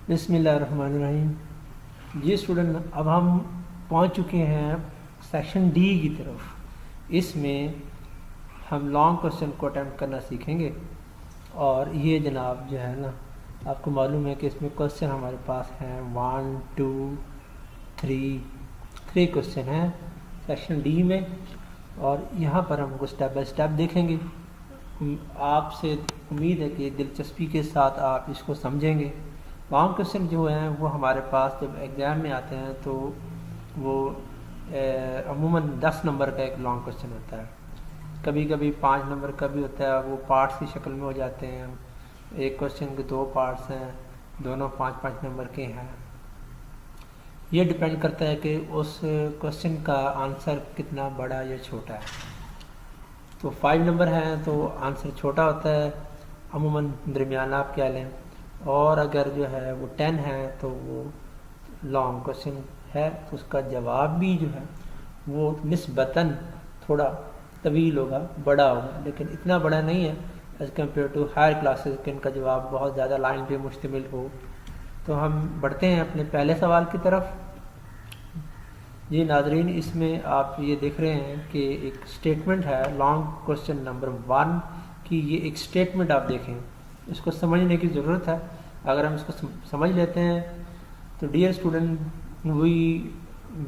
بسم اللہ الرحمن الرحیم. جی اسٹوڈنٹ، اب ہم پہنچ چکے ہیں سیکشن ڈی کی طرف. اس میں ہم لانگ کوشچن کو اٹیمپٹ کرنا سیکھیں گے. اور یہ جناب جو ہے نا، آپ کو معلوم ہے کہ اس میں کوشچن ہمارے پاس ہیں 1 2 3 کوشچن ہیں سیکشن ڈی میں. اور یہاں پر ہم کو اسٹیپ بائی اسٹیپ دیکھیں گے. آپ سے امید ہے کہ دلچسپی کے ساتھ آپ اس کو سمجھیں گے. لانگ کوشچن جو ہیں وہ ہمارے پاس جب ایگزام میں آتے ہیں تو وہ عموماً 10 نمبر کا ایک لانگ کوشچن ہوتا ہے. کبھی کبھی 5 نمبر کا بھی ہوتا ہے. وہ پارٹس کی شکل میں ہو جاتے ہیں. ایک کوشچن کے 2 پارٹس ہیں، دونوں 5 نمبر کے ہیں. یہ ڈپینڈ کرتا ہے کہ اس کوشچن کا آنسر کتنا بڑا یا چھوٹا ہے. تو 5 نمبر ہیں تو آنسر چھوٹا ہوتا ہے، عموماً درمیانہ آپ کیا لیں. اور اگر جو ہے وہ 10 ہے تو وہ لانگ کوشچن ہے، تو اس کا جواب بھی جو ہے وہ نسبتاً تھوڑا طویل ہوگا، بڑا ہوگا، لیکن اتنا بڑا نہیں ہے as compare to higher classes کہ ان کا جواب بہت زیادہ لائن پہ مشتمل ہو. تو ہم بڑھتے ہیں اپنے پہلے سوال کی طرف. جی ناظرین، اس میں آپ یہ دیکھ رہے ہیں کہ ایک اسٹیٹمنٹ ہے لانگ کوشچن نمبر 1 کی. یہ ایک اسٹیٹمنٹ آپ دیکھیں، اس کو سمجھنے کی ضرورت ہے. اگر ہم اس کو سمجھ لیتے ہیں تو dear student we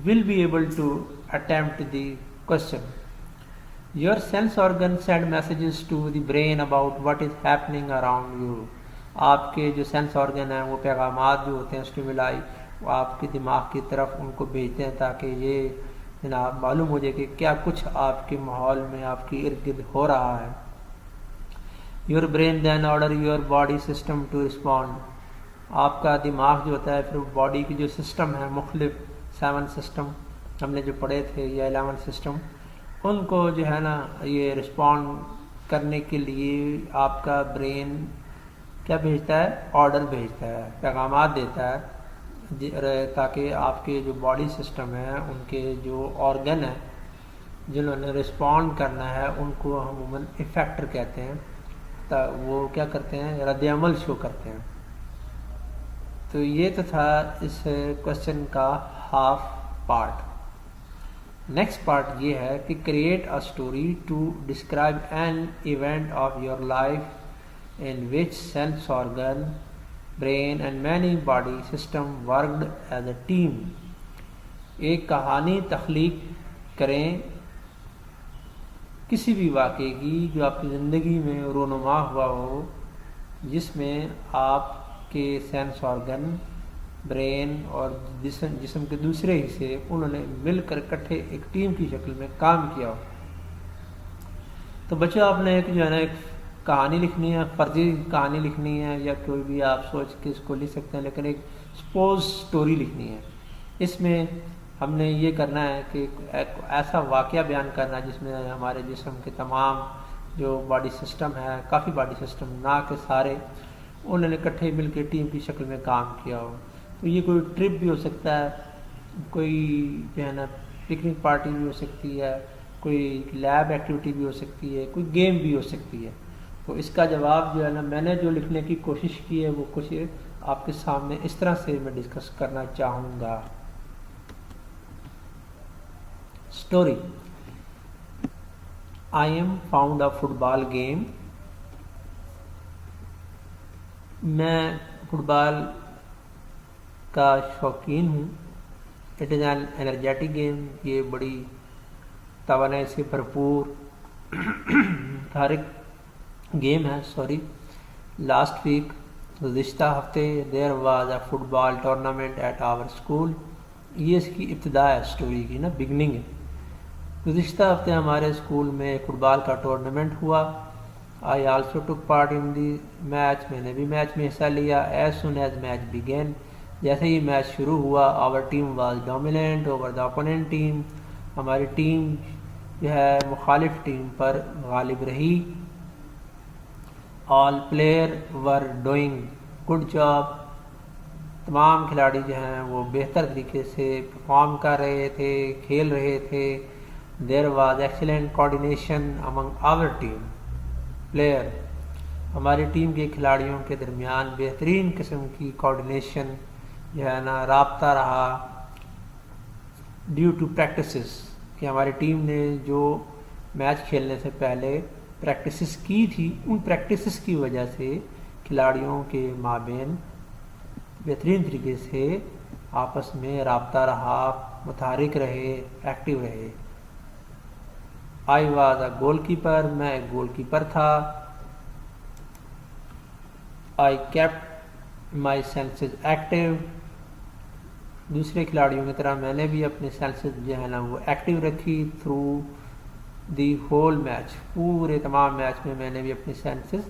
will be able to attempt the question. Your sense organ send messages to the brain about what is happening around you. آپ کے جو سینس آرگن ہیں وہ پیغامات جو ہوتے ہیں اسٹیمولائی، وہ آپ کے دماغ کی طرف ان کو بھیجتے ہیں تاکہ یہ جناب معلوم ہو جائے کہ کیا کچھ آپ کے ماحول میں آپ کی ارد گرد ہو رہا ہے. Your brain then order your body system to respond. آپ کا دماغ جو ہوتا ہے پھر باڈی کی جو سسٹم ہے، مختلف 7 سسٹم ہم نے جو پڑھے تھے یا 11 سسٹم، ان کو جو ہے نا یہ رسپونڈ کرنے کے لیے آپ کا برین کیا بھیجتا ہے؟ آرڈر بھیجتا ہے، پیغامات دیتا ہے تاکہ آپ کے جو باڈی سسٹم ہے، ان کے جو آرگن ہیں جنہوں نے رسپونڈ کرنا ہے، ان کو ہم عموماً افیکٹر کہتے ہیں. وہ کیا کرتے ہیں؟ رد عمل شو کرتے ہیں. تو یہ تو تھا اس کوشچن کا ہاف پارٹ. نیکسٹ پارٹ یہ ہے کہ create a story to describe an event of your life in which sense organ, brain and many body system worked as a team. ایک کہانی تخلیق کریں کسی بھی واقعے کی جو آپ کی زندگی میں رونما ہوا ہو، جس میں آپ کے سینس آرگن، برین اور جسم کے دوسرے حصے انہوں نے مل کر اکٹھے ایک ٹیم کی شکل میں کام کیا ہو. تو بچوں، آپ نے ایک جو ہے نا ایک کہانی لکھنی ہے، فرضی کہانی لکھنی ہے، یا کوئی بھی آپ سوچ کے اس کو لکھ سکتے ہیں، لیکن ایک سپوز سٹوری لکھنی ہے. اس میں ہم نے یہ کرنا ہے کہ ایک ایسا واقعہ بیان کرنا جس میں ہمارے جسم کے تمام جو باڈی سسٹم ہے، کافی باڈی سسٹم نہ کہ سارے، انہوں نے اکٹھے مل کے ٹیم کی شکل میں کام کیا ہو. تو یہ کوئی ٹرپ بھی ہو سکتا ہے، کوئی جو ہے نا پکنک پارٹی بھی ہو سکتی ہے، کوئی لیب ایکٹیویٹی بھی ہو سکتی ہے، کوئی گیم بھی ہو سکتی ہے. تو اس کا جواب جو ہے نا میں نے جو لکھنے کی کوشش کی ہے وہ کچھ آپ کے سامنے اس طرح سے میں ڈسکس کرنا چاہوں گا. Story. I am found a football game. میں فٹ بال کا شوقین ہوں. It is an energetic game. یہ بڑی توانائی سے بھرپور تحریک گیم ہے. لاسٹ ویک، گزشتہ ہفتے، there was a football tournament at our school. یہ اس کی ابتدا ہے، اسٹوری کی نا بگننگ ہے. گزشتہ ہفتے ہمارے اسکول میں ایک فٹ بال کا ٹورنامنٹ ہوا. I also took part in the match. میں نے بھی میچ میں حصہ لیا. As soon as match begin, جیسے ہی میچ شروع ہوا، our team was dominant over the opponent team. ہماری ٹیم جو ہے مخالف ٹیم پر غالب رہی. All player were doing good job. تمام کھلاڑی جو ہیں وہ بہتر طریقے سے پرفارم کر رہے تھے، کھیل رہے تھے. There was excellent coordination among our team player. ہماری ٹیم کے کھلاڑیوں کے درمیان بہترین قسم کی کوآرڈینیشن جو ہے نا رابطہ رہا ڈیو ٹو پریکٹسز، کہ ہماری ٹیم نے جو میچ کھیلنے سے پہلے پریکٹسز کی تھی، ان پریکٹسز کی وجہ سے کھلاڑیوں کے مابین بہترین طریقے سے آپس میں رابطہ رہا، متحرک رہے، ایکٹیو رہے۔ I was a goal keeper, میں ایک گول کیپر تھا۔ I kept my senses active, دوسرے کھلاڑیوں کی طرح میں نے بھی اپنے سینسز جو ہے نا وہ ایکٹیو رکھی تھرو دی ہول میچ، پورے تمام میچ میں نے بھی اپنی سینسز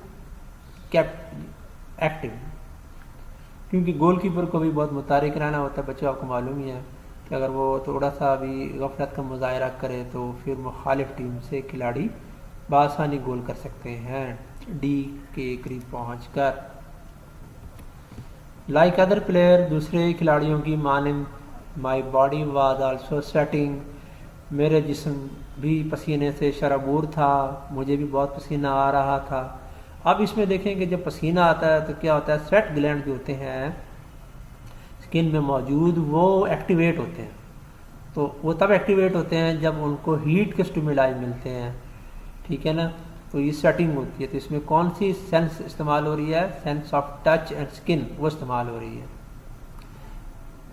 کیپٹ ایکٹیو، کیونکہ گول کیپر کو بھی بہت متحرک رہنا ہوتا ہے۔ بچوں آپ کو معلوم ہی ہے کہ اگر وہ تھوڑا سا بھی غفلت کا مظاہرہ کرے تو پھر مخالف ٹیم سے کھلاڑی بآسانی گول کر سکتے ہیں ڈی کے قریب پہنچ کر۔ لائک ادر پلیئر، دوسرے کھلاڑیوں کی مانند my body was also sweating, میرے جسم بھی پسینے سے شرابور تھا، مجھے بھی بہت پسینہ آ رہا تھا۔ اب اس میں دیکھیں کہ جب پسینہ آتا ہے تو کیا ہوتا ہے، سویٹ گلینڈ جو ہوتے ہیں اسکن میں موجود وہ ایکٹیویٹ ہوتے ہیں، تو وہ تب ایکٹیویٹ ہوتے ہیں جب ان کو ہیٹ کے اسٹیمولائی ملتے ہیں، ٹھیک ہے نا، تو یہ سویٹنگ ہوتی ہے۔ تو اس میں کون سی سینس استعمال ہو رہی ہے، sense of touch and skin وہ استعمال ہو رہی ہے،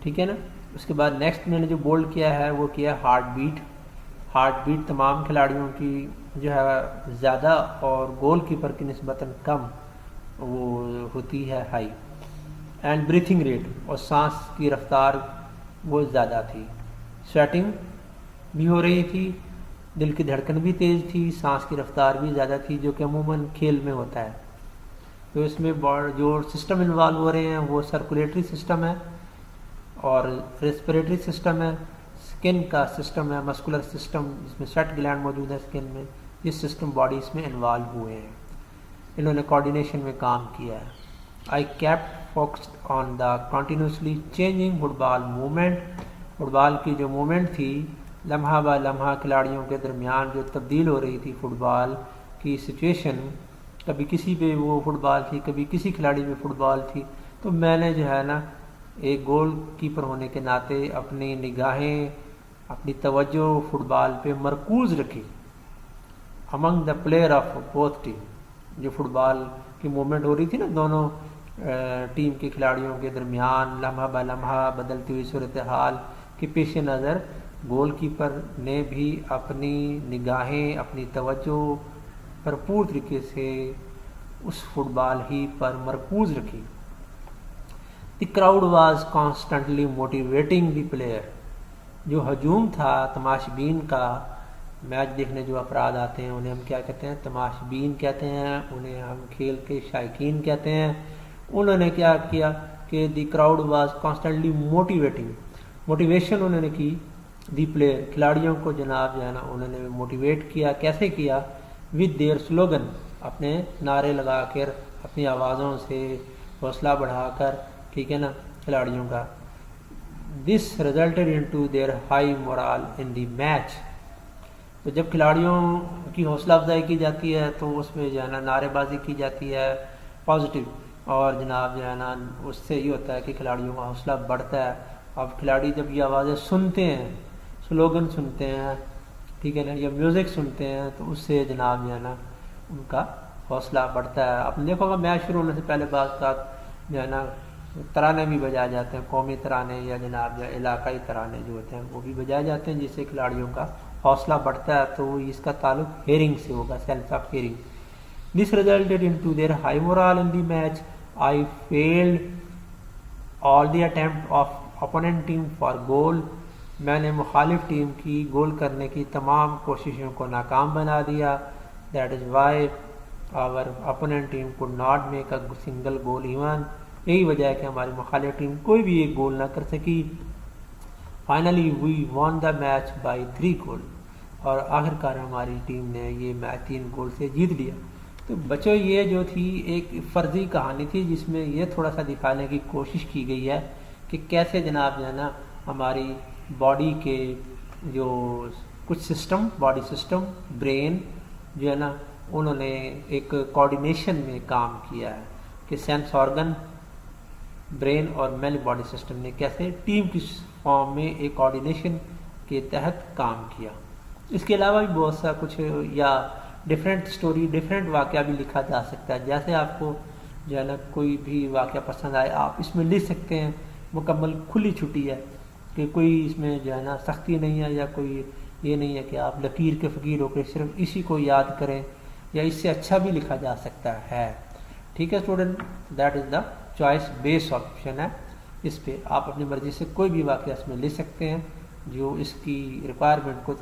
ٹھیک ہے نا۔ اس کے بعد نیکسٹ میں نے جو بولڈ کیا ہے وہ کیا ہے ہارٹ بیٹ۔ ہارٹ بیٹ تمام کھلاڑیوں کی جو ہے زیادہ اور گول کیپر کی نسبتاً کم وہ ہوتی ہے ہائی، اینڈ بریتھنگ ریٹ، اور سانس کی رفتار وہ زیادہ تھی۔ سویٹنگ بھی ہو رہی تھی، دل کی دھڑکن بھی تیز تھی، سانس کی رفتار بھی زیادہ تھی، جو کہ عموماً کھیل میں ہوتا ہے۔ تو اس میں جو سسٹم انوالو ہو رہے ہیں وہ سرکولیٹری سسٹم ہے اور ریسپریٹری سسٹم ہے، اسکن کا سسٹم ہے، مسکولر سسٹم جس میں سویٹ گلینڈ موجود ہے اسکن میں، یہ سسٹم باڈیز میں انوالو ہوئے ہیں، انہوں نے کوآرڈینیشن میں کام کیا ہے۔ I kept focused on the continuously changing football movement, football کی جو موومنٹ تھی لمحہ با لمحہ کھلاڑیوں کے درمیان جو تبدیل ہو رہی تھی فٹ بال کی سچویشن، کبھی کسی پہ وہ فٹ بال تھی، کبھی کسی کھلاڑی پہ فٹ بال تھی، تو میں نے جو ہے نا ایک گول کیپر ہونے کے ناطے اپنی نگاہیں، اپنی توجہ فٹ بال پہ مرکوز رکھی among the player of both team, جو فٹ بال کی موومنٹ ہو رہی تھی نا دونوں ٹیم کے کھلاڑیوں کے درمیان لمحہ با لمحہ بدلتی ہوئی صورتحال کے پیش نظر گول کیپر نے بھی اپنی نگاہیں، اپنی توجہ بھرپور طریقے سے اس فٹ بال ہی پر مرکوز رکھی۔ The crowd was constantly motivating the player, جو ہجوم تھا تماشبین کا، میچ دیکھنے جو افراد آتے ہیں انہیں ہم کیا کہتے ہیں، تماشبین کہتے ہیں، انہیں ہم کھیل کے شائقین کہتے ہیں۔ انہوں نے کیا کیا کہ the crowd was constantly motivating, motivation انہوں نے کی دی پلیئر، کھلاڑیوں کو جناب جو ہے نا انہوں نے موٹیویٹ کیا، کیسے کیا، ود دیئر سلوگن، اپنے نعرے لگا کر، اپنی آوازوں سے حوصلہ بڑھا کر، ٹھیک ہے نا، کھلاڑیوں کا۔ This resulted into their high morale in the match, تو جب کھلاڑیوں کی حوصلہ افزائی کی جاتی ہے تو اس میں جو ہے نا نعرے بازی کی جاتی ہے پازیٹیو، اور جناب جو ہے نا اس سے یہ ہوتا ہے کہ کھلاڑیوں کا حوصلہ بڑھتا ہے۔ اب کھلاڑی جب یہ آوازیں سنتے ہیں، سلوگن سنتے ہیں، ٹھیک ہے نا، یا میوزک سنتے ہیں، تو اس سے جناب جو ہے نا ان کا حوصلہ بڑھتا ہے۔ آپ نے دیکھو گا میچ شروع ہونے سے پہلے بعض اوقات جو ہے نا ترانے بھی بجائے جاتے ہیں، قومی ترانے یا جناب جو علاقائی ترانے جو ہوتے ہیں وہ بھی بجائے جاتے ہیں، جس سے کھلاڑیوں کا حوصلہ بڑھتا ہے، تو اس کا تعلق ہیئرنگ سے ہوگا، sense of hearing. This resulted into their high morale in the match, I field all the attempt of opponent team for goal, میں نے مخالف ٹیم کی گول کرنے کی تمام کوششوں کو ناکام بنا دیا۔ That is why our opponent team could not make a single goal even، یہی وجہ ہے کہ ہماری مخالف ٹیم کوئی بھی ایک گول نہ کر سکی۔ Finally we won the match by 3 goal، اور آخر کار ہماری ٹیم نے یہ میچ 3 گول سے جیت لیا۔ تو بچوں یہ جو تھی ایک فرضی کہانی تھی جس میں یہ تھوڑا سا دکھانے کی کوشش کی گئی ہے کہ کیسے جناب جو ہے نا ہماری باڈی کے جو کچھ سسٹم، باڈی سسٹم، برین جو ہے نا انہوں نے ایک کوآرڈینیشن میں کام کیا ہے کہ سینس آرگن، برین اور مین باڈی سسٹم نے کیسے ٹیم کی فارم میں ایک کوآرڈینیشن کے تحت کام کیا۔ اس کے علاوہ بھی بہت سا کچھ یا ڈفرینٹ سٹوری، ڈفرینٹ واقعہ بھی لکھا جا سکتا ہے، جیسے آپ کو جو ہے نا کوئی بھی واقعہ پسند آئے آپ اس میں لکھ سکتے ہیں، مکمل کھلی چھٹی ہے کہ کوئی اس میں جو ہے نا سختی نہیں ہے، یا کوئی یہ نہیں ہے کہ آپ لکیر کے فقیر ہو کے صرف اسی کو یاد کریں، یا اس سے اچھا بھی لکھا جا سکتا ہے۔ ٹھیک ہے student, that is the choice base option ہے، اس پہ آپ اپنی مرضی سے کوئی بھی واقعہ اس میں لکھ سکتے ہیں جو اس کی ریکوائرمنٹ کو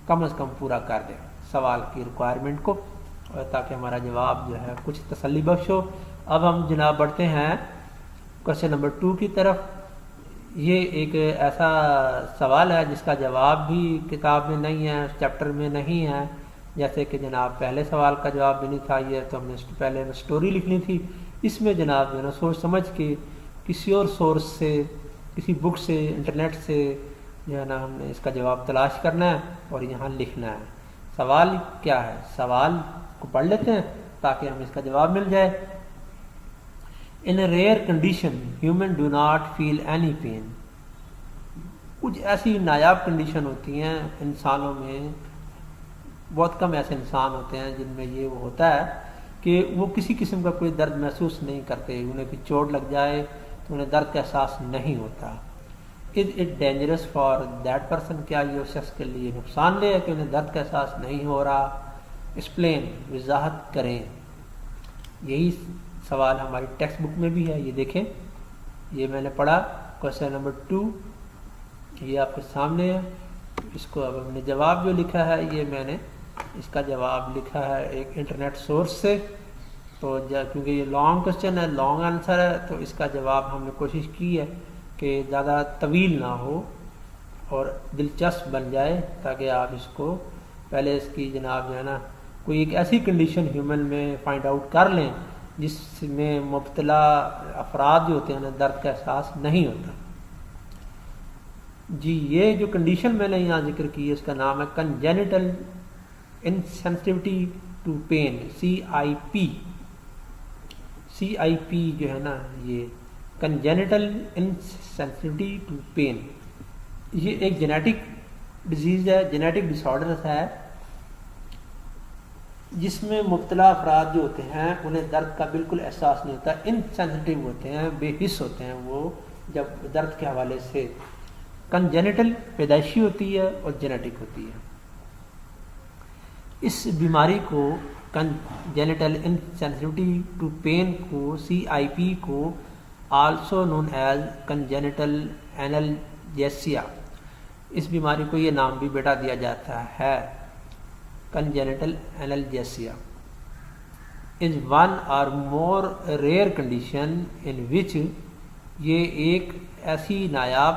کم از کم پورا کر دیں، سوال کی ریکوائرمنٹ کو، اور تاکہ ہمارا جواب جو ہے کچھ تسلی بخش ہو۔ اب ہم جناب بڑھتے ہیں کوشچن نمبر 2 کی طرف۔ یہ ایک ایسا سوال ہے جس کا جواب بھی کتاب میں نہیں ہے، چیپٹر میں نہیں ہے، جیسے کہ جناب پہلے سوال کا جواب بھی نہیں تھا، یہ تو ہم نے پہلے سٹوری لکھنی تھی، اس میں جناب جو ہے نا سوچ سمجھ کے کسی اور سورس سے، کسی بک سے، انٹرنیٹ سے جو ہے نا ہم نے اس کا جواب تلاش کرنا ہے اور یہاں لکھنا ہے۔ سوال کیا ہے؟ سوال کو پڑھ لیتے ہیں تاکہ ہمیں اس کا جواب مل جائے۔ In a rare condition, human do not feel any pain. کچھ ایسی نایاب کنڈیشن ہوتی ہیں انسانوں میں، بہت کم ایسے انسان ہوتے ہیں جن میں یہ وہ ہوتا ہے کہ وہ کسی قسم کا کوئی درد محسوس نہیں کرتے، انہیں کوئی چوٹ لگ جائے تو انہیں درد کا احساس نہیں ہوتا۔ Is it dangerous for that person؟ کیا یہ اس شخص کے لیے نقصان دہ ہے کہ انہیں درد کا احساس نہیں ہو رہا؟ ایکسپلین، وضاحت کریں۔ یہی سوال ہماری ٹیکسٹ بک میں بھی ہے، یہ دیکھیں، یہ میں نے پڑھا کوشچن نمبر 2، یہ آپ کے سامنے ہے۔ اس کو اب ہم نے جواب جو لکھا ہے، یہ میں نے اس کا جواب لکھا ہے ایک انٹرنیٹ سورس سے، تو کیونکہ یہ لانگ کوشچن ہے، لانگ آنسر ہے، تو اس کا جواب ہم نے کوشش کی ہے کہ زیادہ طویل نہ ہو اور دلچسپ بن جائے، تاکہ آپ اس کو پہلے اس کی جناب جو ہے نا کوئی ایک ایسی کنڈیشن ہیومن میں فائنڈ آؤٹ کر لیں جس میں مبتلا افراد جو ہوتے ہیں انہیں درد کا احساس نہیں ہوتا۔ جی، یہ جو کنڈیشن میں نے یہاں ذکر کی ہے اس کا نام ہے congenital insensitivity to pain, CIP۔ CIP جو ہے نا یہ کنجینیٹل انسینسٹیوٹی ٹو پین، یہ ایک جینیٹک ڈیزیز ہے، جینیٹک ڈس آرڈر ہے، جس میں مبتلا افراد جو ہوتے ہیں انہیں درد کا بالکل احساس نہیں ہوتا، انسینسٹیو ہوتے ہیں، بے حس ہوتے ہیں وہ جب درد کے حوالے سے۔ کنجینیٹل پیدائشی ہوتی ہے اور جینیٹک ہوتی ہے۔ اس بیماری کو کنجینیٹل انسینسٹیوٹی ٹو پین کو، CIP کو آلسو نون ایز کنجینیٹل اینالجیسیا، اس بیماری کو یہ نام بھی بیٹا دیا جاتا ہے، کنجینیٹل اینالجیسیا از ون اور مور ریئر کنڈیشن ان وچ، یہ ایک ایسی نایاب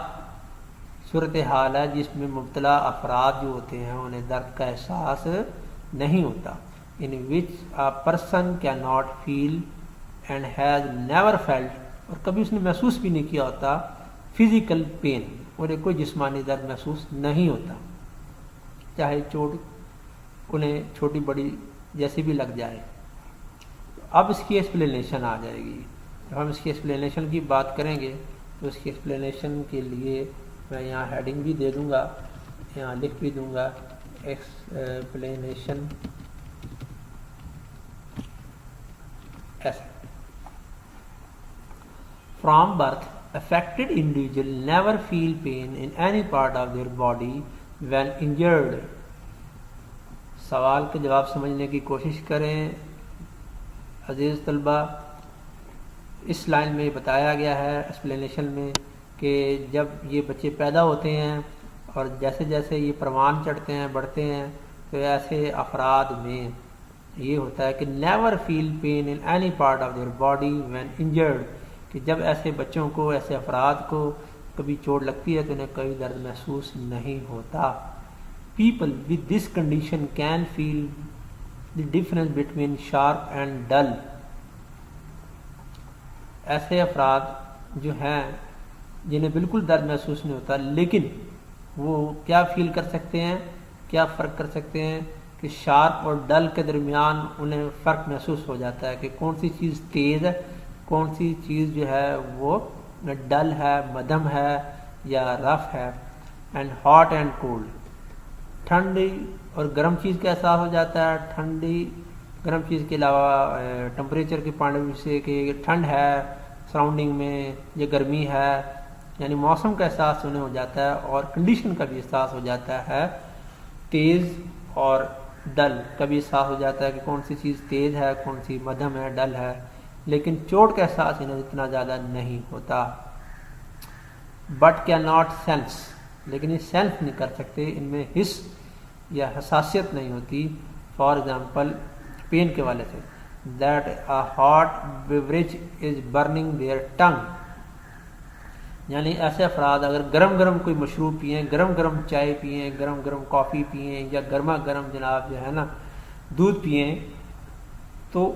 صورتحال ہے جس میں مبتلا افراد جو ہوتے ہیں انہیں درد کا احساس نہیں ہوتا، ان وچ a person cannot feel and has never felt، اور کبھی اس نے محسوس بھی نہیں کیا ہوتا فزیکل پین، انہیں کوئی جسمانی درد محسوس نہیں ہوتا، چاہے چوٹ انہیں چھوٹی بڑی جیسی بھی لگ جائے۔ اب اس کی ایکسپلینیشن آ جائے گی، جب ہم اس کی ایکسپلینیشن کی بات کریں گے تو اس کی ایکسپلینیشن کے لیے میں یہاں ہیڈنگ بھی دے دوں گا، یہاں لکھ بھی دوں گا ایکسپلینیشن ایسے۔ From birth, affected individual never feel pain in any part of their body when injured۔ سوال کے جواب سمجھنے کی کوشش کریں عزیز طلبہ۔ اس لائن میں بتایا گیا ہے ایکسپلینیشن میں کہ جب یہ بچے پیدا ہوتے ہیں اور جیسے جیسے یہ پروان چڑھتے ہیں، بڑھتے ہیں، تو ایسے افراد میں یہ ہوتا ہے کہ never feel pain in any part of their body when injured, کہ جب ایسے بچوں کو، ایسے افراد کو کبھی چوٹ لگتی ہے تو انہیں کوئی درد محسوس نہیں ہوتا۔ People with this condition can feel the difference between sharp and dull۔ ایسے افراد جو ہیں جنہیں بالکل درد محسوس نہیں ہوتا، لیکن وہ کیا فیل کر سکتے ہیں، کیا فرق کر سکتے ہیں کہ شارپ اور ڈل کے درمیان انہیں فرق محسوس ہو جاتا ہے کہ کون سی چیز تیز ہے، کون سی چیز جو ہے وہ ڈل ہے، مدھم ہے یا رف ہے. اینڈ ہاٹ اینڈ کولڈ، ٹھنڈی اور گرم چیز کا احساس ہو جاتا ہے. ٹھنڈی گرم چیز کے علاوہ ٹمپریچر کے پوائنٹ سے کہ ٹھنڈ ہے سراؤنڈنگ میں یا گرمی ہے، یعنی موسم کا احساس انہیں ہو جاتا ہے، اور کنڈیشن کا بھی احساس ہو جاتا ہے. تیز اور ڈل کا بھی احساس ہو جاتا ہے کہ کون سی چیز تیز ہے، کون سی مدھم ہے، ڈل ہے، لیکن چوٹ کا احساس انہیں اتنا زیادہ نہیں ہوتا. بٹ کین ناٹ سینس، لیکن یہ سینس نہیں کر سکتے، ان میں حس یا حساسیت نہیں ہوتی. فار ایگزامپل پین کے والے سے، that a hot beverage is burning their tongue, یعنی ایسے افراد اگر گرم گرم کوئی مشروب پئیں، گرم گرم چائے پئیں، گرم گرم کافی پئیں، یا گرما گرم جناب جو ہے نا دودھ پئیں، تو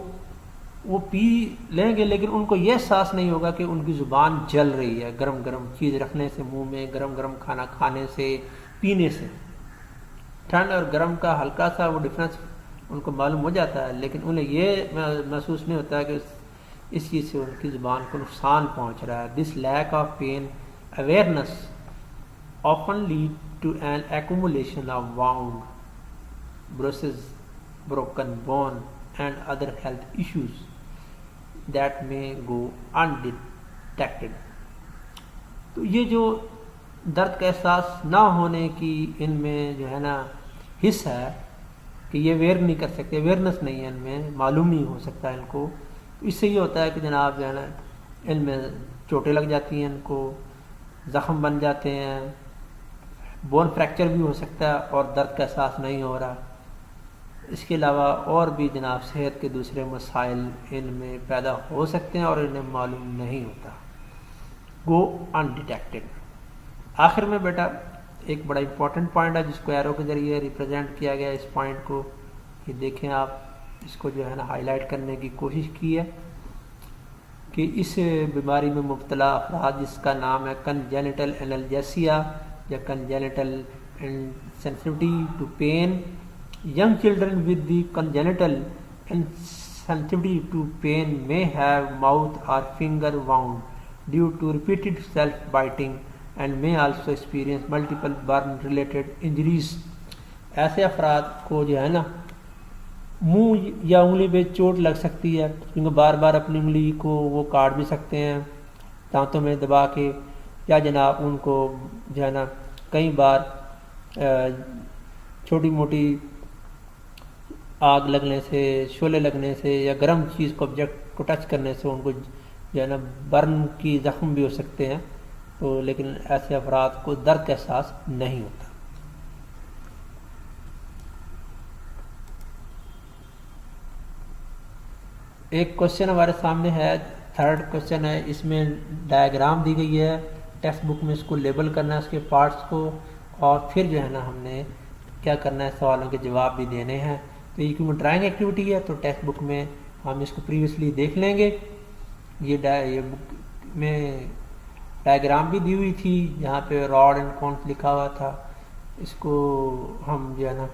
وہ پی لیں گے، لیکن ان کو یہ احساس نہیں ہوگا کہ ان کی زبان جل رہی ہے گرم گرم چیز رکھنے سے منہ میں، گرم گرم کھانا کھانے سے، پینے سے. ٹھنڈ اور گرم کا ہلکا سا وہ ڈفرینس ان کو معلوم ہو جاتا ہے، لیکن انہیں یہ محسوس نہیں ہوتا ہے کہ اس چیز سے ان کی زبان کو نقصان پہنچ رہا ہے. This lack of pain awareness often lead to an accumulation of wound, bruises, broken bone and other health issues that may go undetected. تو یہ جو درد کا احساس نہ ہونے کی ان میں جو ہے نا حس ہے کہ یہ ویئر نہیں کر سکتے، اویئرنیس نہیں ہے ان میں، معلوم نہیں ہو سکتا ان کو. اس سے یہ ہوتا ہے کہ جناب جو ہے نا ان میں چوٹیں لگ جاتی ہیں، ان کو زخم بن جاتے ہیں، بون فریکچر بھی ہو سکتا ہے اور درد کا احساس نہیں ہو رہا. اس کے علاوہ اور بھی جناب صحت کے دوسرے مسائل ان میں پیدا ہو سکتے ہیں اور انہیں معلوم نہیں ہوتا. گو انڈیٹیکٹڈ. آخر میں بیٹا ایک بڑا امپورٹنٹ پوائنٹ ہے جس کو ایرو کے ذریعے ریپرزینٹ کیا گیا. اس پوائنٹ کو یہ دیکھیں آپ، اس کو جو ہے نا ہائی لائٹ کرنے کی کوشش کی ہے کہ اس بیماری میں مبتلا افراد جس کا نام ہے کنجینیٹل انالجیسیا یا congenital insensitivity to pain. Young children with the congenital insensitivity to pain may have mouth or finger wound due to repeated self-biting and may also experience multiple burn-related injuries. ایسے افراد کو جو ہے نا منہ یا انگلی پہ چوٹ لگ سکتی ہے، کیونکہ بار بار اپنی انگلی کو وہ کاٹ بھی سکتے ہیں دانتوں میں دبا کے، یا جناب ان کو جو ہے نا کئی بار چھوٹی موٹی آگ لگنے سے، شعلے لگنے سے یا گرم چیز کو آبجیکٹ کو ٹچ کرنے سے ان کو جو ہے نا برن کی زخم بھی ہو سکتے ہیں. تو لیکن ایسے افراد کو درد کا احساس نہیں ہوتا. ایک کوشچن ہمارے سامنے ہے، تھرڈ کوشچن ہے، اس میں ڈائیگرام دی گئی ہے، ٹیکسٹ بک میں اس کو لیبل کرنا ہے اس کے پارٹس کو، اور پھر جو ہے نا ہم نے کیا کرنا ہے، سوالوں کے جواب بھی دینے ہیں. تو یہ کیونکہ ڈرائنگ ایکٹیویٹی ہے تو ٹیکسٹ بک میں ہم اس کو پریویسلی دیکھ لیں گے. یہ بک میں ڈائیگرام بھی دی ہوئی تھی جہاں پہ راڈ اینڈ کونس لکھا ہوا تھا. اس کو ہم جو ہے نا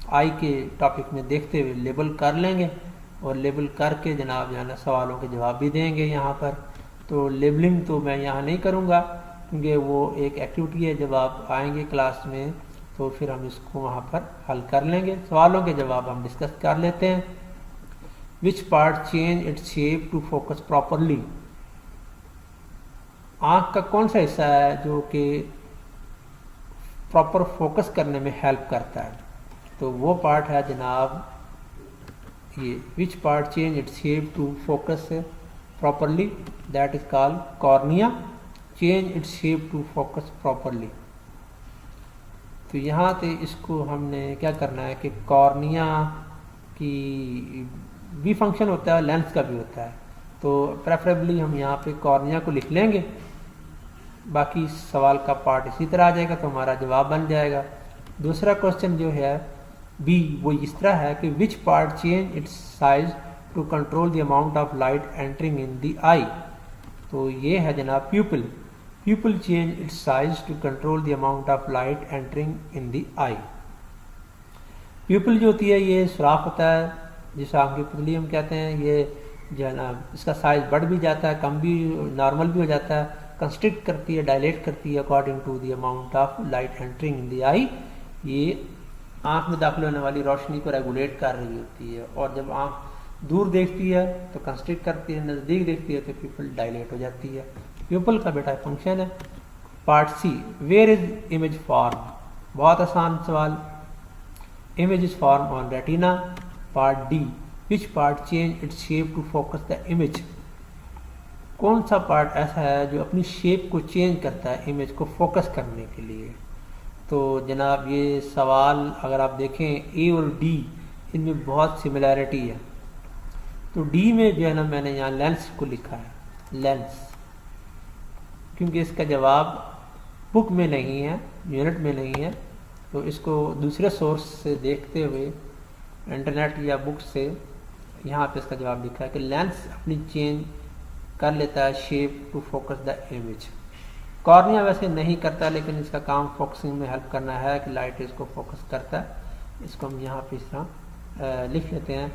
آئی کے ٹاپک میں دیکھتے ہوئے لیبل کر لیں گے، اور لیبل کر کے جناب جو ہے نا سوالوں کے جواب بھی دیں گے یہاں پر. تو لیبلنگ تو میں یہاں نہیں کروں گا کیونکہ وہ ایک ایکٹیویٹی ہے، جب آپ آئیں گے کلاس میں تو پھر ہم اس کو وہاں پر حل کر لیں گے. سوالوں کے جواب ہم ڈسکس کر لیتے ہیں. Which part change its shape to focus properly. آنکھ کا کون سا حصہ ہے جو کہ پراپر فوکس کرنے میں ہیلپ کرتا ہے؟ تو وہ پارٹ ہے جناب یہ which part change its shape to focus properly, that is call cornea. Change its shape to focus properly. تو یہاں سے اس کو ہم نے کیا کرنا ہے کہ کارنیا کی بھی فنکشن ہوتا ہے، لینس کا بھی ہوتا ہے، تو پریفریبلی ہم یہاں پہ کارنیا کو لکھ لیں گے. باقی سوال کا پارٹ اسی طرح آ جائے گا تو ہمارا جواب بن جائے گا. دوسرا کوشچن جو ہے بی، وہ اس طرح ہے کہ which part change its size to control the amount of light entering in the eye. تو یہ ہے جناب pupil. Pupil change its size to control the amount of light entering in the eye. Pupil جو ہوتی ہے یہ سوراخ ہوتا ہے جس آنکھ کی پتلی ہم کہتے ہیں، یہ جو ہے نا اس کا سائز بڑھ بھی جاتا ہے، کم بھی، نارمل بھی ہو جاتا ہے، کنسٹرکٹ کرتی ہے، ڈائلیٹ کرتی ہے according to the amount of light entering in the eye. یہ آنکھ میں داخل ہونے والی روشنی کو ریگولیٹ کر رہی ہوتی ہے، اور جب آنکھ دور دیکھتی ہے تو کنسٹرکٹ کرتی ہے، نزدیک دیکھتی ہے تو پیپل ڈائلیٹ ہو جاتی ہے. پیپل کا بیٹا فنکشن ہے. Part C, where is image form. بہت آسان سوال. Image is formed on retina. Part D, which part change its shape to focus the image. کون سا پارٹ ایسا ہے جو اپنی شیپ کو چینج کرتا ہے امیج کو فوکس کرنے کے لیے؟ تو جناب یہ سوال اگر آپ دیکھیں اے اور ڈی ان میں بہت سملیرٹی ہے. تو ڈی میں جو ہے نا میں نے یہاں لینس کو لکھا ہے، لینس، کیونکہ اس کا جواب بک میں نہیں ہے، یونٹ میں نہیں ہے، تو اس کو دوسرے سورس سے دیکھتے ہوئے انٹرنیٹ یا بک سے یہاں پہ اس کا جواب لکھا ہے کہ لینس اپنی چینج کر لیتا ہے shape to focus the image. Cornea ویسے نہیں کرتا لیکن اس کا کام فوکسنگ میں ہیلپ کرنا ہے کہ لائٹ اس کو فوکس کرتا ہے. اس کو ہم یہاں پہ اس طرح لکھ لیتے ہیں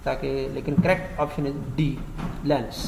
تاکہ، لیکن correct option is D, lens.